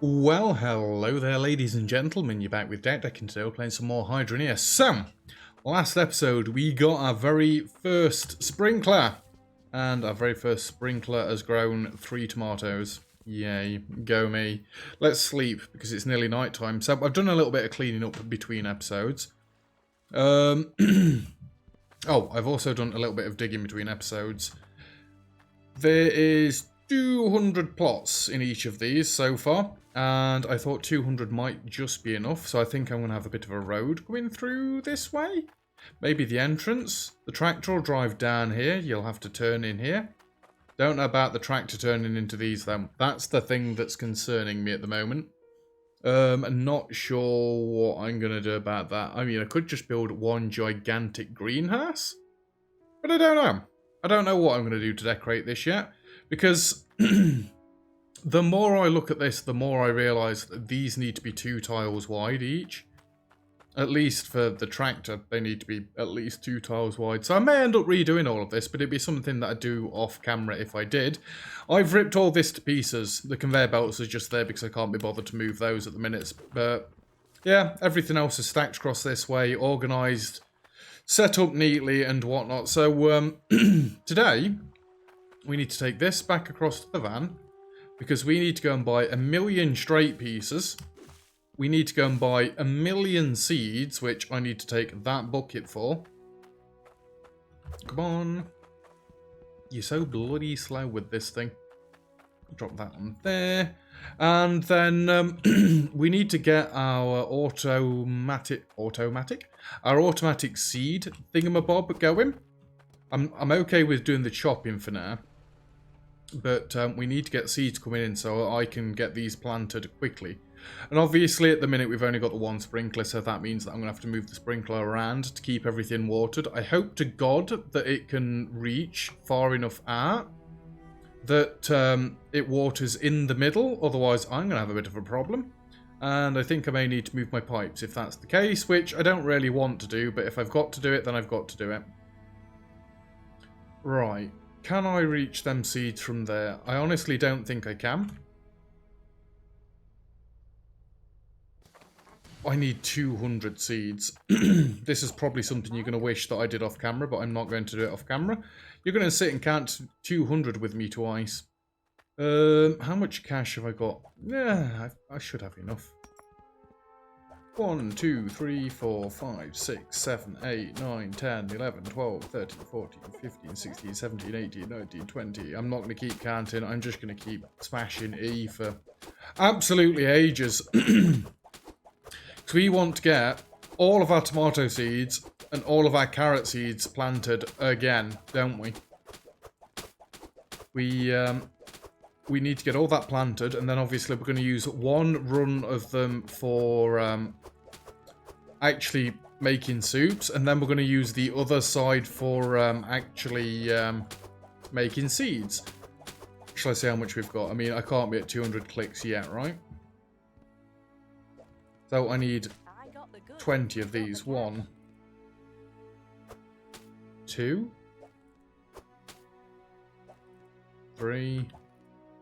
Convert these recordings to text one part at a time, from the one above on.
Well, hello there, ladies and gentlemen. You're back with Deck, and today we're playing some more Hydroneer. So, last episode we got our very first sprinkler, and our very first sprinkler has grown 3 tomatoes. Yay, go me. Let's sleep because it's nearly night time. So I've done a little bit of cleaning up between episodes. Oh, I've also done a little bit of digging between episodes. There is 200 plots in each of these so far, and I thought 200 might just be enough, so I think I'm going to have a bit of a road going through this way. Maybe the entrance. The tractor will drive down here, you'll have to turn in here. Don't know about the tractor turning into these though. That's the thing that's concerning me at the moment. I'm not sure what I'm going to do about that. I mean, I could just build one gigantic greenhouse, but I don't know. I don't know what I'm going to do to decorate this yet, because the more I look at this, the more I realise that these need to be 2 tiles wide each. At least for the tractor, they need to be at least 2 tiles wide. So I may end up redoing all of this, but it'd be something that I'd do off camera if I did. I've ripped all this to pieces. The conveyor belts are just there because I can't be bothered to move those at the minute. But yeah, everything else is stacked across this way, organised, set up neatly and whatnot. So today, we need to take this back across to the van, because we need to go and buy 1,000,000 straight pieces. We need to go and buy 1,000,000 seeds, which I need to take that bucket for. Come on. You're so bloody slow with this thing. Drop that on there. And then we need to get our automatic seed thingamabob going. I'm okay with doing the chopping for now, but we need to get seeds coming in so I can get these planted quickly. And obviously at the minute we've only got the 1 sprinkler, so that means that I'm going to have to move the sprinkler around to keep everything watered. I hope to God that it can reach far enough out that it waters in the middle, otherwise I'm going to have a bit of a problem. And I think I may need to move my pipes if that's the case, which I don't really want to do, but if I've got to do it, then I've got to do it. Right. Can I reach them seeds from there? I honestly don't think I can. I need 200 seeds. This is probably something you're going to wish that I did off camera, but I'm not going to do it off camera. You're going to sit and count 200 with me twice. How much cash have I got? Yeah, I should have enough. 1, 2, 3, 4, 5, 6, 7, 8, 9, 10, 11, 12, 13, 14, 15, 16, 17, 18, 19, 20. I'm not going to keep counting. I'm just going to keep smashing E for absolutely ages. So we want to get all of our tomato seeds and all of our carrot seeds planted again, don't we? We need to get all that planted, and then obviously we're going to use 1 run of them for actually making soups, and then we're going to use the other side for actually making seeds. Shall I see how much we've got? I mean, I can't be at 200 clicks yet, right? So I need 20 of these. 1, 2, 3,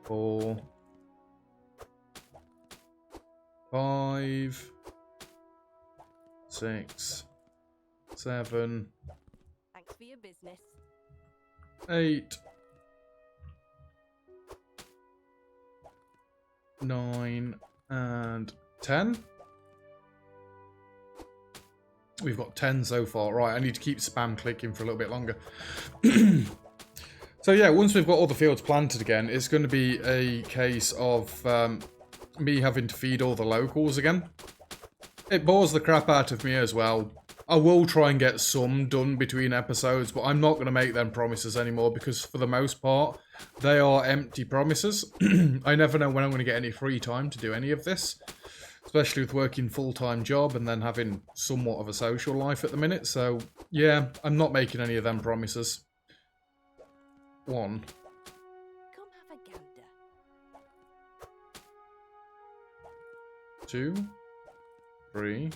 4, 5, 6, 7. Thanks for your business. 8, 9, and 10. We've got 10 so far. Right, I need to keep spam clicking for a little bit longer. So yeah, once we've got all the fields planted again, it's going to be a case of me having to feed all the locals again. It bores the crap out of me as well. I will try and get some done between episodes, but I'm not going to make them promises anymore, because for the most part, they are empty promises. I never know when I'm going to get any free time to do any of this. Especially with working full-time job and then having somewhat of a social life at the minute. So, yeah, I'm not making any of them promises. 1. Come have a gander. 2, 3,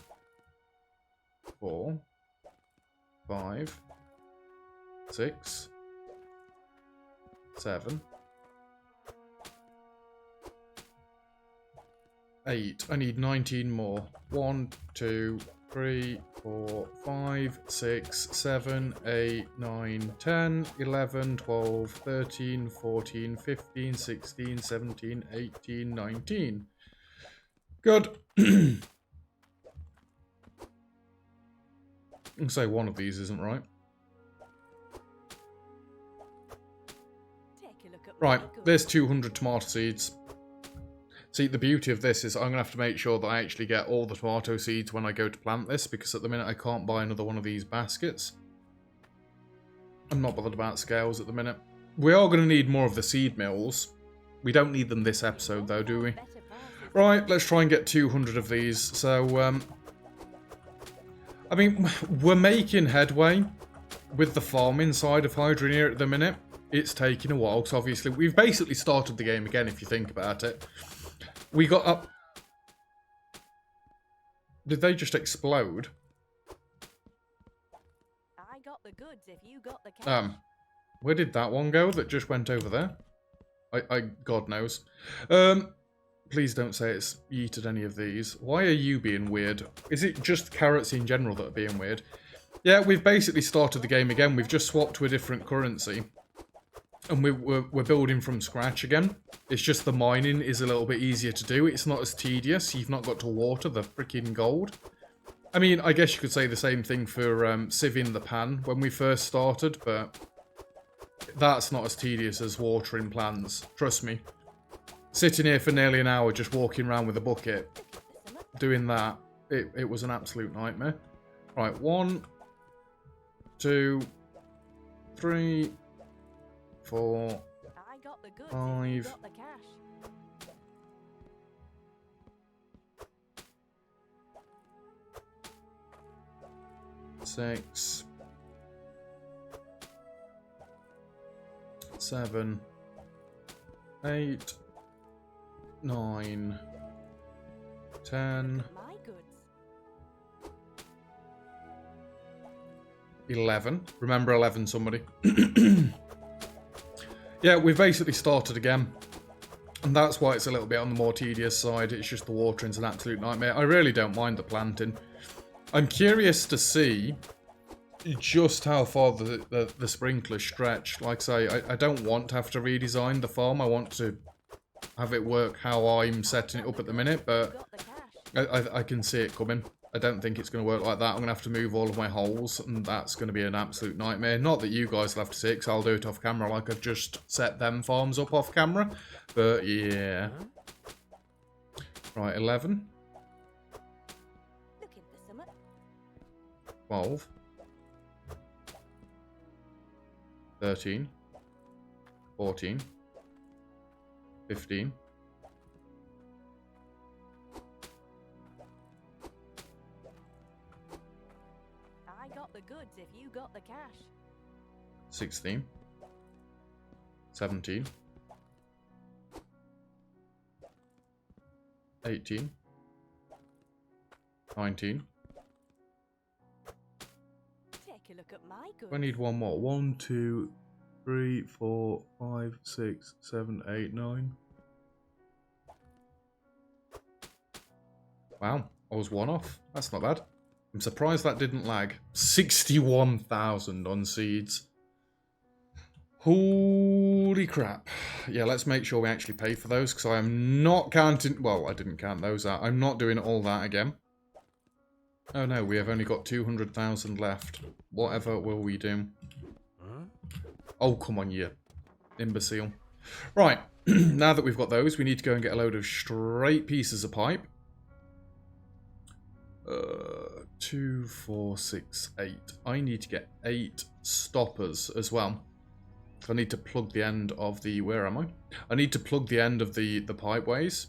4, 5, 6, 7, 8. I need 19 more. 1, 2, 3, 4, 5, 6, 7, 8, 9, 10, 11, 12, 13, 14, 15, 16, 17, 18, 19. Good. I'll say one of these isn't right. Take a look at Right, my goods. there's 200 tomato seeds. See, the beauty of this is I'm going to have to make sure that I actually get all the tomato seeds when I go to plant this, because at the minute I can't buy another one of these baskets. I'm not bothered about scales at the minute. We are going to need more of the seed mills. We don't need them this episode though, do we? Better prices. Right, let's try and get 200 of these. So, I mean, we're making headway with the farming side of Hydroneer at the minute. It's taking a while, because obviously we've basically started the game again, if you think about it. We got up... Did they just explode? I got the goods if you got the cash. Where did that one go that just went over there? God knows. Please don't say it's yeeted any of these. Why are you being weird? Is it just carrots in general that are being weird? Yeah, we've basically started the game again. We've just swapped to a different currency. And we're building from scratch again. It's just the mining is a little bit easier to do. It's not as tedious. You've not got to water the freaking gold. I mean, I guess you could say the same thing for sieving the pan when we first started, but that's not as tedious as watering plants. Trust me. Sitting here for nearly an hour just walking around with a bucket, doing that, it was an absolute nightmare. Right, 1, 2, 3, 4, I got the goods if 5. you got the cash. 6, 7, 8, 9, 10, My goods. 11. Remember 11, somebody. Yeah, we've basically started again. And that's why it's a little bit on the more tedious side. It's just the watering's an absolute nightmare. I really don't mind the planting. I'm curious to see just how far the sprinklers stretch. Like I say, I don't want to have to redesign the farm. I want to have it work how I'm setting it up at the minute, but Got the cash. I can see it coming. I don't think it's going to work like that. I'm going to have to move all of my holes, and that's going to be an absolute nightmare. Not that you guys will have to see it, because I'll do it off camera like I've just set them farms up off camera. But, yeah. Right, 11. Looking for summer. 12. 13. 14. 15. 16. 17. 18. 19. Take a look at my goods. I need one more. 1, 2, 3, 4, 5, 6, 7, 8, 9. Wow, I was one off. That's not bad. I'm surprised that didn't lag. 61,000 on seeds. Holy crap. Yeah, let's make sure we actually pay for those, because I am not counting... Well, I didn't count those out. I'm not doing all that again. Oh no, we have only got 200,000 left. Whatever will we do? Oh, come on, you imbecile. Right, now that we've got those, we need to go and get a load of straight pieces of pipe. 2, 4, 6, 8. I need to get 8 stoppers as well. I need to plug the end of the... Where am I? I need to plug the end of the pipeways.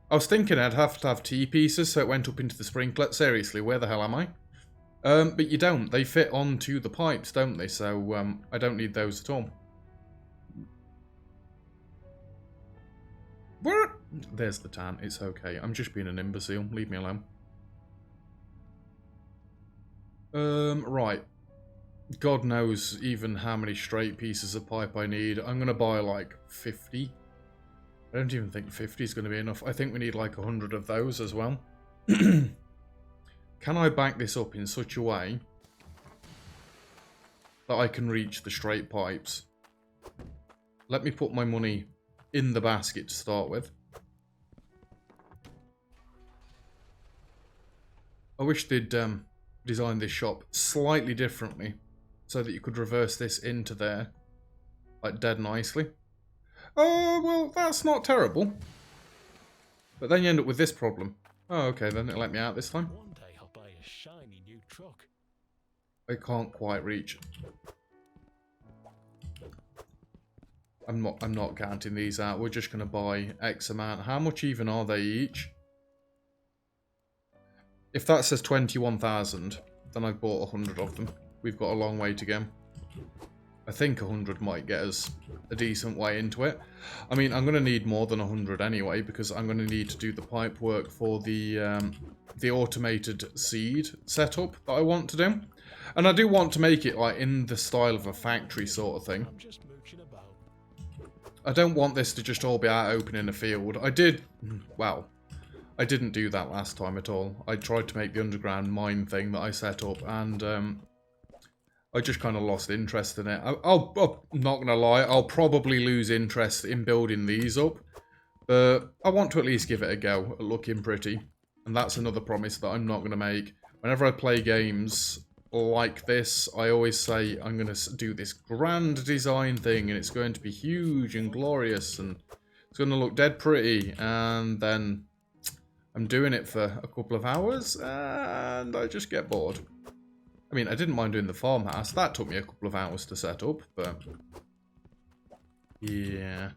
I was thinking I'd have to have T-pieces so it went up into the sprinkler. Seriously, where the hell am I? But you don't. They fit onto the pipes, don't they? So I don't need those at all. Where? There's the tan. It's okay. I'm just being an imbecile. Leave me alone. Right. God knows even how many straight pieces of pipe I need. I'm going to buy like 50. I don't even think 50 is going to be enough. I think we need like 100 of those as well. Can I back this up in such a way that I can reach the straight pipes? Let me put my money in the basket to start with. I wish they'd designed this shop slightly differently so that you could reverse this into there, like dead nicely. Oh, well, that's not terrible. But then you end up with this problem. Oh, okay, then it let me out this time. One day I'll buy a shiny new truck. I can't quite reach. I'm not counting these out. We're just going to buy X amount. How much even are they each? If that says 21,000, then I've bought 100 of them. We've got a long way to go. I think 100 might get us a decent way into it. I mean, I'm going to need more than 100 anyway, because I'm going to need to do the pipe work for the automated seed setup that I want to do. And I do want to make it like in the style of a factory sort of thing. I'm just mooching about. I don't want this to just all be out open in a field. I didn't do that last time at all. I tried to make the underground mine thing that I set up, and I just kind of lost interest in it. I'm not going to lie, I'll probably lose interest in building these up, but I want to at least give it a go at looking pretty. And that's another promise that I'm not going to make. Whenever I play games like this, I always say I'm going to do this grand design thing, and it's going to be huge and glorious, and it's going to look dead pretty, and then I'm doing it for a couple of hours, and I just get bored. I mean, I didn't mind doing the farmhouse. That took me a couple of hours to set up, but yeah,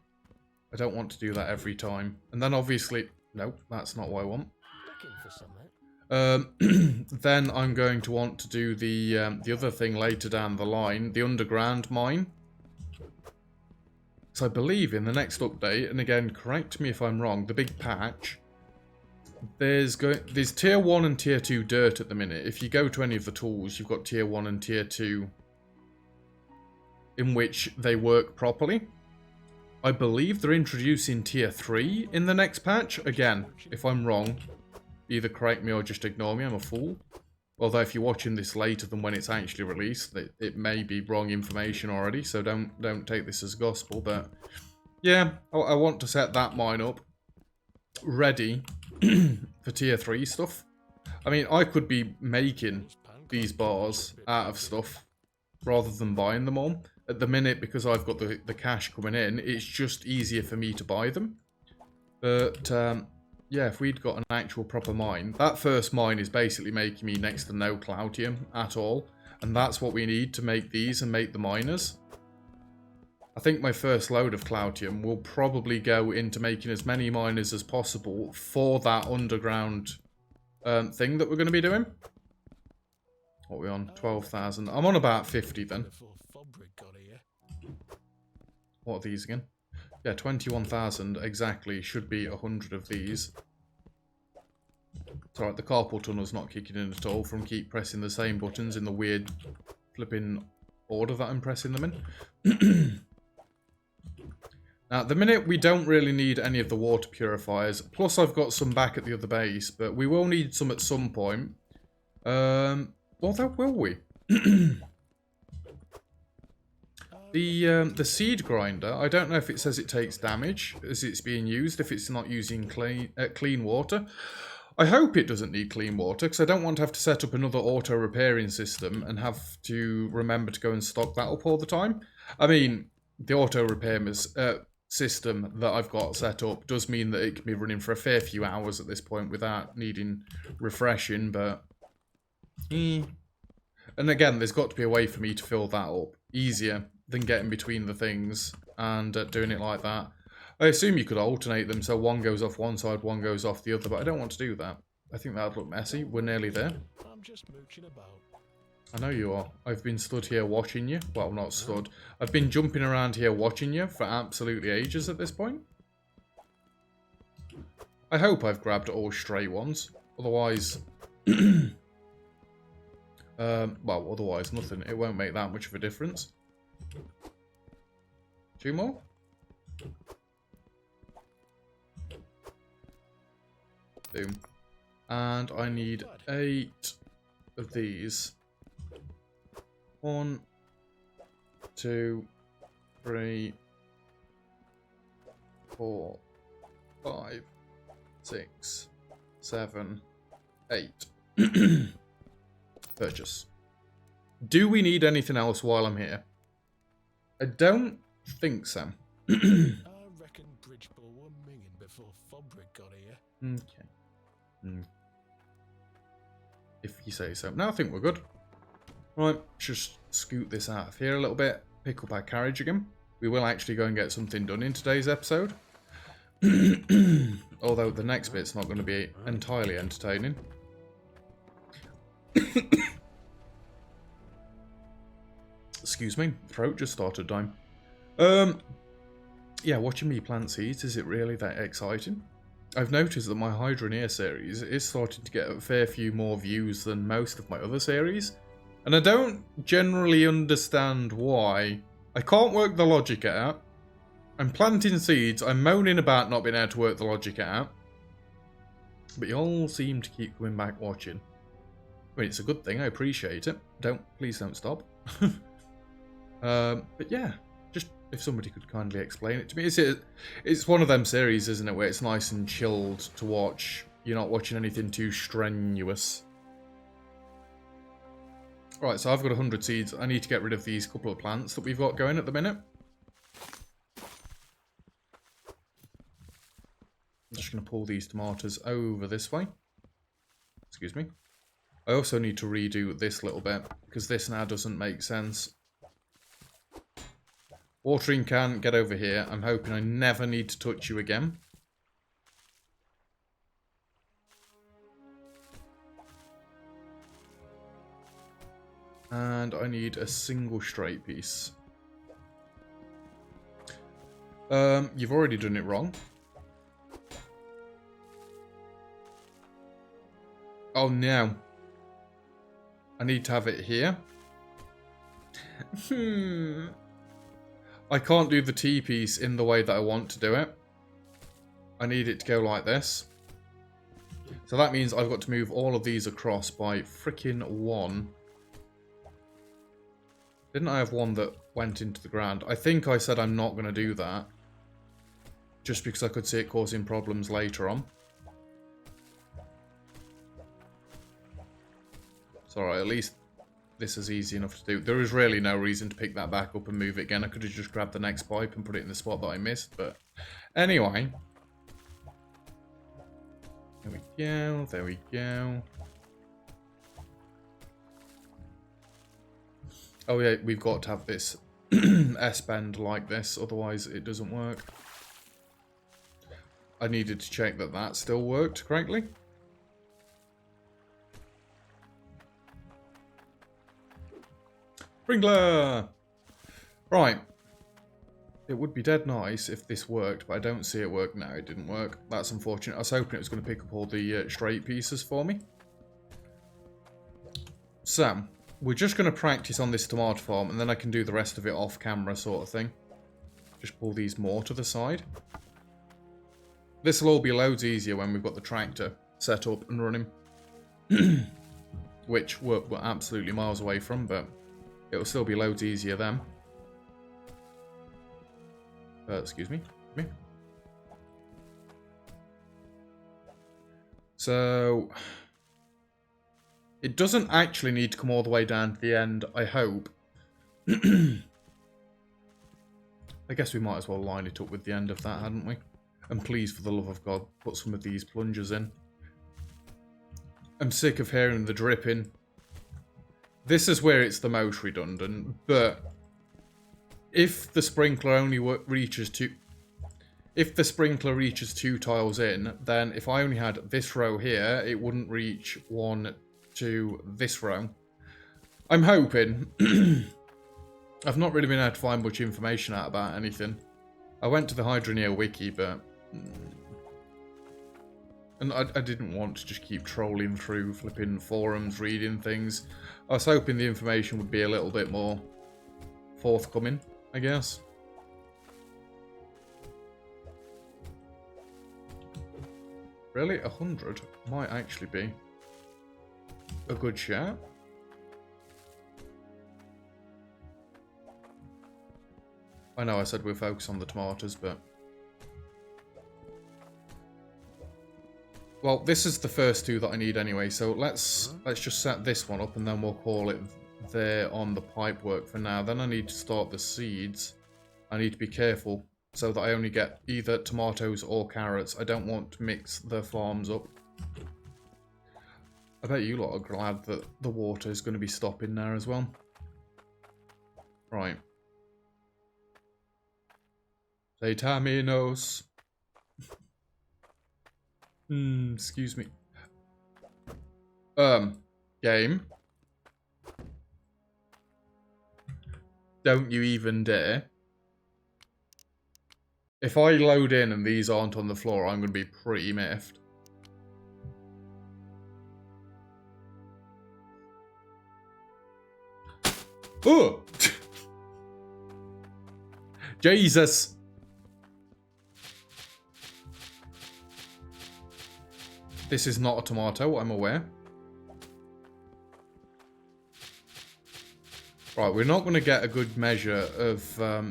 I don't want to do that every time. And then obviously, no, that's not what I want. Looking for something. Then I'm going to want to do the other thing later down the line, the underground mine. So I believe in the next update, and again, correct me if I'm wrong, the big patch, there's tier 1 and tier 2 dirt at the minute. If you go to any of the tools, you've got tier 1 and tier 2 in which they work properly. I believe they're introducing tier 3 in the next patch. Again, if I'm wrong, either correct me or just ignore me, I'm a fool. Although if you're watching this later than when it's actually released, it may be wrong information already, so don't take this as gospel. But yeah, I want to set that mine up ready for tier 3 stuff. I mean, I could be making these bars out of stuff rather than buying them all. At the minute, because I've got the cash coming in, it's just easier for me to buy them. But yeah, if we'd got an actual proper mine, that first mine is basically making me next to no Cloutium at all. And that's what we need to make these and make the miners. I think my first load of Cloutium will probably go into making as many miners as possible for that underground thing that we're going to be doing. What are we on? 12,000. I'm on about 50 then. What are these again? Yeah, 21,000 exactly. Should be 100 of these. It's alright, the carpal tunnel's not kicking in at all from keep pressing the same buttons in the weird flipping order that I'm pressing them in. Now, at the minute, we don't really need any of the water purifiers. Plus, I've got some back at the other base, but we will need some at some point. Well, that will we? The seed grinder, I don't know if it says it takes damage as it's being used, if it's not using clean water. I hope it doesn't need clean water, because I don't want to have to set up another auto repairing system and have to remember to go and stock that up all the time. I mean, the auto repair system that I've got set up does mean that it can be running for a fair few hours at this point without needing refreshing, but and again, there's got to be a way for me to fill that up easier than getting between the things and doing it like that. I assume you could alternate them so one goes off one side, one goes off the other, but I don't want to do that. I think that would look messy. We're nearly there. I'm just mooching about. I know you are. I've been stood here watching you. Well, not stood. I've been jumping around here watching you for absolutely ages at this point. I hope I've grabbed all stray ones. Otherwise... well, otherwise nothing. It won't make that much of a difference. 2 more? Boom. And I need 8 of these. 1, 2, 3, 4, 5, 6, 7, 8. Purchase. Do we need anything else while I'm here? I don't think so. I reckon Bridgeball were minging before Fabric got here. Okay. If you say so. No, I think we're good. Right, just scoot this out of here a little bit. Pick up our carriage again. We will actually go and get something done in today's episode. Although the next bit's not going to be entirely entertaining. Excuse me, throat just started dying. Yeah, watching me plant seeds, is it really that exciting? I've noticed that my Hydroneer series is starting to get a fair few more views than most of my other series. And I don't generally understand why. I can't work the logic out. I'm planting seeds, I'm moaning about not being able to work the logic out. But you all seem to keep coming back watching. I mean, it's a good thing, I appreciate it. Please don't stop. But yeah, just if somebody could kindly explain it to me. It's one of them series, isn't it, where it's nice and chilled to watch. You're not watching anything too strenuous. Right, so I've got 100 seeds. I need to get rid of these couple of plants that we've got going at the minute. I'm just going to pull these tomatoes over this way. Excuse me. I also need to redo this little bit, because this now doesn't make sense. Watering can, get over here. I'm hoping I never need to touch you again. And I need a single straight piece. You've already done it wrong. Oh no. I need to have it here. I can't do the T-piece in the way that I want to do it. I need it to go like this. So that means I've got to move all of these across by frickin' 1. Didn't I have one that went into the ground? I think I said I'm not going to do that. Just because I could see it causing problems later on. It's alright, at least this is easy enough to do. There is really no reason to pick that back up and move it again. I could have just grabbed the next pipe and put it in the spot that I missed, but anyway. There we go, there we go. Oh yeah, we've got to have this S-bend like this, otherwise it doesn't work. I needed to check that that still worked correctly. Sprinkler! Right. It would be dead nice if this worked, but I don't see it work now. It didn't work. That's unfortunate. I was hoping it was going to pick up all the straight pieces for me. So, we're just going to practice on this tomato farm, and then I can do the rest of it off camera sort of thing. Just pull these more to the side. This will all be loads easier when we've got the tractor set up and running. Which we're absolutely miles away from, but it'll still be loads easier then. Excuse me. So, it doesn't actually need to come all the way down to the end, I hope. I guess we might as well line it up with the end of that, hadn't we? And please, for the love of God, put some of these plungers in. I'm sick of hearing the dripping. This is where it's the most redundant, but if the sprinkler only reaches two... If the sprinkler reaches 2 tiles in, then if I only had this row here, it wouldn't reach 1 to this row. I'm hoping. I've not really been able to find much information out about anything. I went to the Hydroneer wiki, but... And I didn't want to just keep trolling through flipping forums, reading things. I was hoping the information would be a little bit more forthcoming, I guess. Really? 100 might actually be a good shout. I know I said we'll focus on the tomatoes, but... Well, this is the first two that I need anyway, so let's just set this one up and then we'll call it there on the pipe work for now. Then I need to start the seeds. I need to be careful so that I only get either tomatoes or carrots. I don't want to mix the farms up. I bet you lot are glad that the water is going to be stopping there as well. Right. Vitaminos. Excuse me. Game. Don't you even dare. If I load in and these aren't on the floor, I'm going to be pretty miffed. Oh! Jesus! This is not a tomato, I'm aware. Right, we're not going to get a good measure of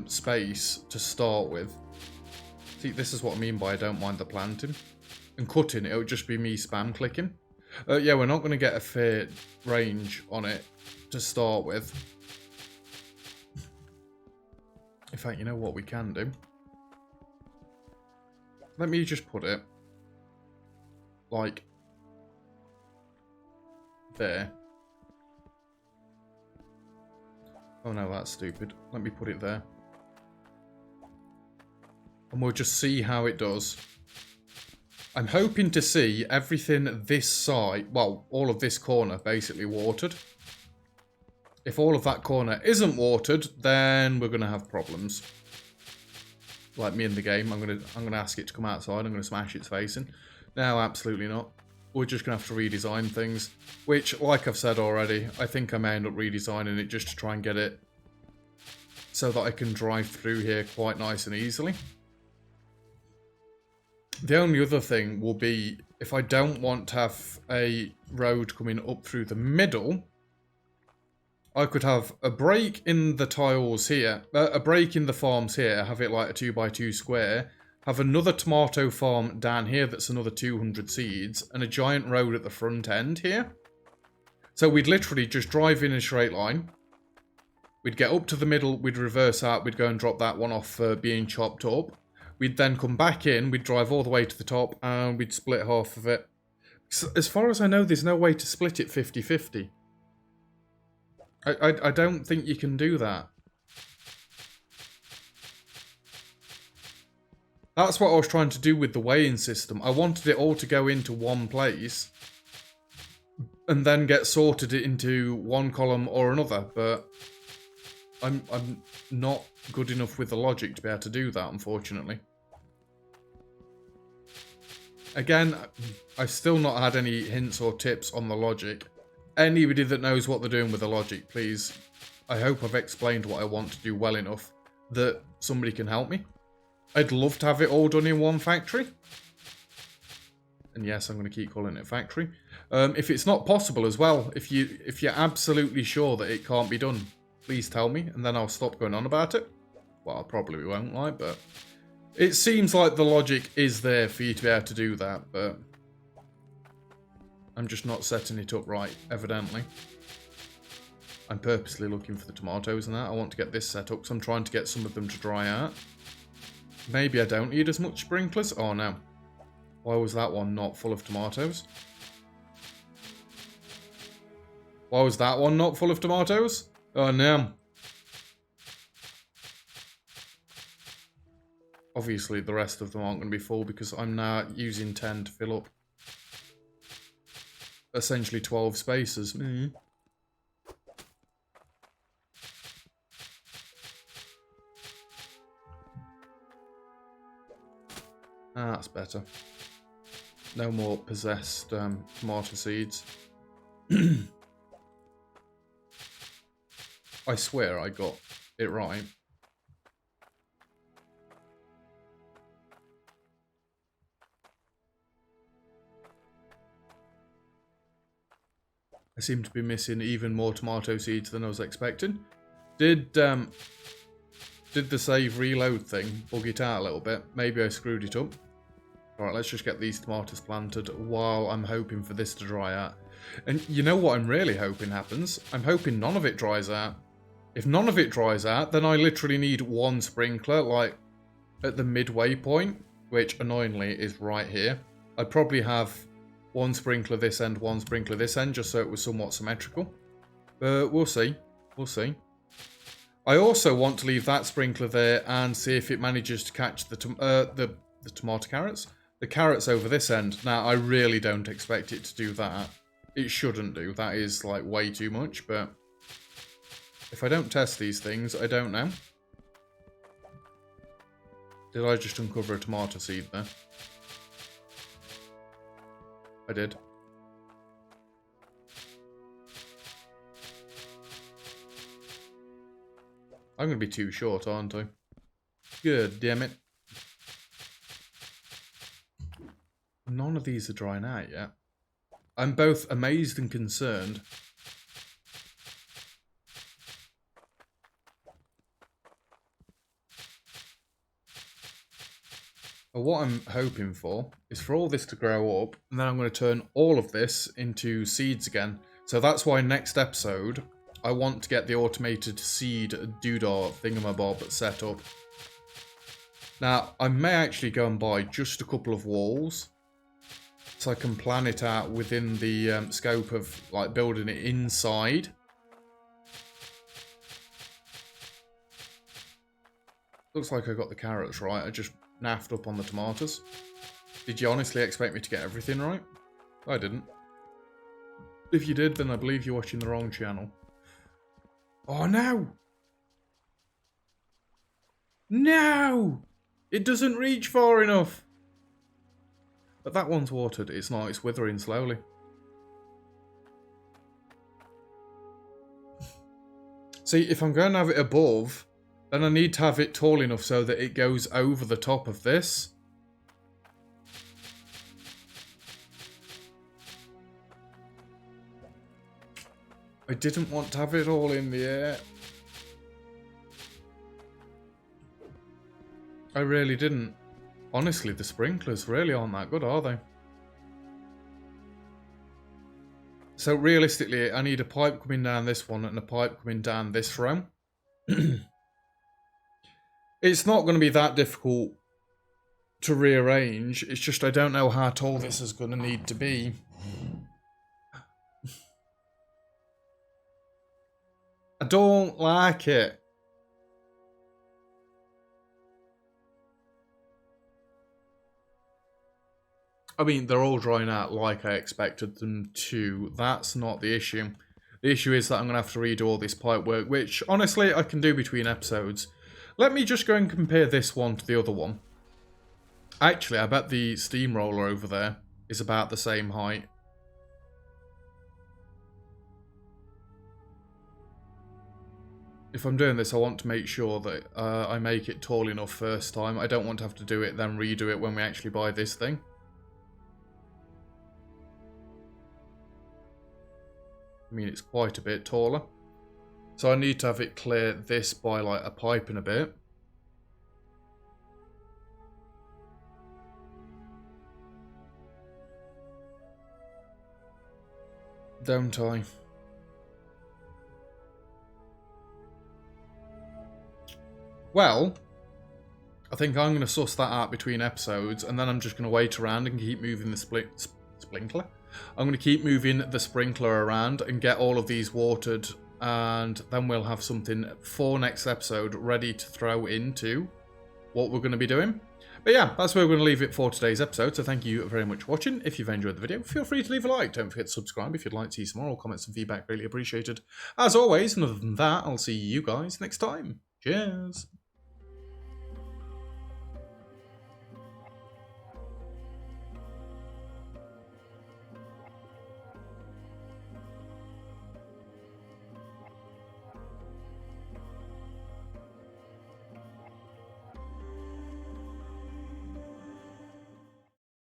space to start with. See, this is what I mean by I don't mind the planting. And cutting, it would just be me spam clicking. Yeah, we're not going to get a fair range on it to start with. In fact, you know what we can do? Let me just put it like there. Oh no, that's stupid. Let me put it there. And we'll just see how it does. I'm hoping to see everything this side, well, all of this corner basically watered. If all of that corner isn't watered, then we're going to have problems. Like me in the game, I'm gonna ask it to come outside, I'm going to smash its face in. No, absolutely not. We're just going to have to redesign things. Which, like I've said already, I think I may end up redesigning it just to try and get it so that I can drive through here quite nice and easily. The only other thing will be, if I don't want to have a road coming up through the middle, I could have a break in the tiles here, a break in the farms here, have it like a 2x2 square, have another tomato farm down here that's another 200 seeds, and a giant road at the front end here. So we'd literally just drive in a straight line, we'd get up to the middle, we'd reverse out, we'd go and drop that one off for being chopped up. We'd then come back in, we'd drive all the way to the top, and we'd split half of it. So as far as I know, there's no way to split it 50-50. I don't think you can do that. That's what I was trying to do with the weighing system. I wanted it all to go into one place, and then get sorted into one column or another, but I'm not good enough with the logic to be able to do that, unfortunately. Again, I've still not had any hints or tips on the logic. Anybody that knows what they're doing with the logic, please. I hope I've explained what I want to do well enough that somebody can help me. I'd love to have it all done in one factory. And yes, I'm going to keep calling it factory. If it's not possible as well, if you're absolutely sure that it can't be done, please tell me, and then I'll stop going on about it. Well, I probably won't, like, but it seems like the logic is there for you to be able to do that, but I'm just not setting it up right, evidently. I'm purposely looking for the tomatoes and that. I want to get this set up, so I'm trying to get some of them to dry out. Maybe I don't need as much sprinklers. Oh, no. Why was that one not full of tomatoes? Why was that one not full of tomatoes? Oh, no. Obviously, the rest of them aren't going to be full because I'm now using 10 to fill up essentially 12 spaces. Ah, that's better. No more possessed tomato seeds. I swear I got it right. I seem to be missing even more tomato seeds than I was expecting. Did the save reload thing bug it out a little bit? Maybe I screwed it up. Alright, let's just get these tomatoes planted while I'm hoping for this to dry out. And you know what I'm really hoping happens? I'm hoping none of it dries out. If none of it dries out, then I literally need one sprinkler, like, at the midway point, which annoyingly is right here. I'd probably have one sprinkler this end, one sprinkler this end, just so it was somewhat symmetrical. But we'll see. We'll see. I also want to leave that sprinkler there and see if it manages to catch the tomato carrots. The carrots over this end. Now, I really don't expect it to do that. It shouldn't do. That is, like, way too much, but if I don't test these things, I don't know. Did I just uncover a tomato seed there? I did. I'm going to be too short, aren't I? Good, damn it. None of these are drying out yet. I'm both amazed and concerned. But what I'm hoping for is for all this to grow up, and then I'm going to turn all of this into seeds again. So that's why next episode, I want to get the automated seed doodah thingamabob set up. Now, I may actually go and buy just a couple of walls, so I can plan it out within the scope of like building it inside. Looks like I got the carrots right. I just naffed up on the tomatoes. Did you honestly expect me to get everything right? I didn't. If you did, then I believe you're watching the wrong channel. Oh no! No! It doesn't reach far enough! But that one's watered. It's not. It's withering slowly. See, if I'm going to have it above, then I need to have it tall enough so that it goes over the top of this. I didn't want to have it all in the air. I really didn't. Honestly, the sprinklers really aren't that good, are they? So realistically, I need a pipe coming down this one and a pipe coming down this row. It's not going to be that difficult to rearrange. It's just I don't know how tall this is going to need to be. I don't like it. I mean, they're all drying out like I expected them to. That's not the issue. The issue is that I'm going to have to redo all this pipe work, which, honestly, I can do between episodes. Let me just go and compare this one to the other one. Actually, I bet the steamroller over there is about the same height. If I'm doing this, I want to make sure that I make it tall enough first time. I don't want to have to do it, then redo it when we actually buy this thing. I mean, it's quite a bit taller. So I need to have it clear this by like a pipe and a bit. Don't I? Well, I think I'm going to suss that out between episodes, and then I'm just going to wait around and keep moving the sprinkler. I'm going to keep moving the sprinkler around and get all of these watered, and then we'll have something for next episode ready to throw into what we're going to be doing. But yeah, that's where we're going to leave it for today's episode, so thank you very much for watching. If you've enjoyed the video, feel free to leave a like. Don't forget to subscribe if you'd like to see some more. Comments and feedback, greatly appreciated. As always, and other than that, I'll see you guys next time. Cheers!